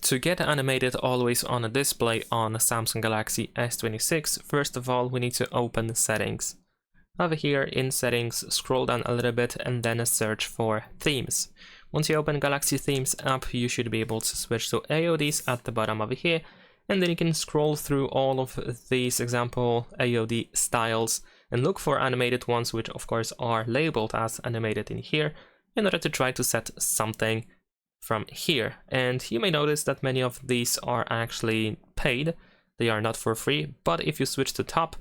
To get animated always on a display on a Samsung Galaxy S26, first of all we need to open settings. Over here in settings, scroll down a little bit and then search for themes. Once you open Galaxy Themes app, you should be able to switch to AODs at the bottom over here, and then you can scroll through all of these example AOD styles and look for animated ones, which of course are labeled as animated in here, in order to try to set something from here. And you may notice that many of these are actually paid, they are not for free, but if you switch to top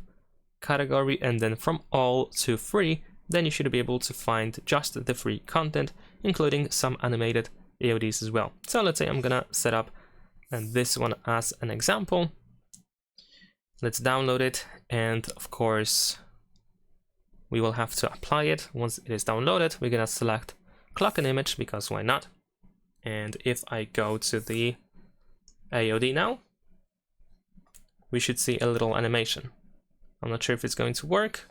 category and then from all to free, then you should be able to find just the free content, including some animated AODs as well. So let's say I'm gonna set up this one as an example. Let's download it, and of course we will have to apply it. Once it is downloaded, we're gonna select clock and image, because why not? And if I go to the AOD now, we should see a little animation. I'm not sure if it's going to work.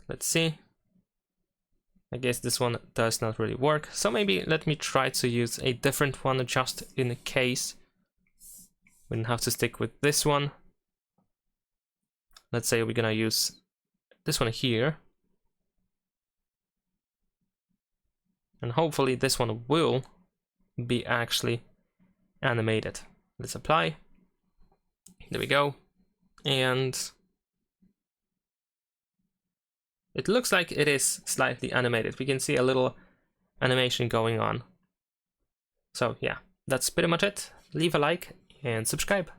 Let's see. I guess this one does not really work. So maybe let me try to use a different one just in case. We don't have to stick with this one. Let's say we're gonna use this one here. And hopefully this one will be actually animated. Let's apply. There we go. And it looks like it is slightly animated. We can see a little animation going on. So yeah, that's pretty much it. Leave a like and subscribe.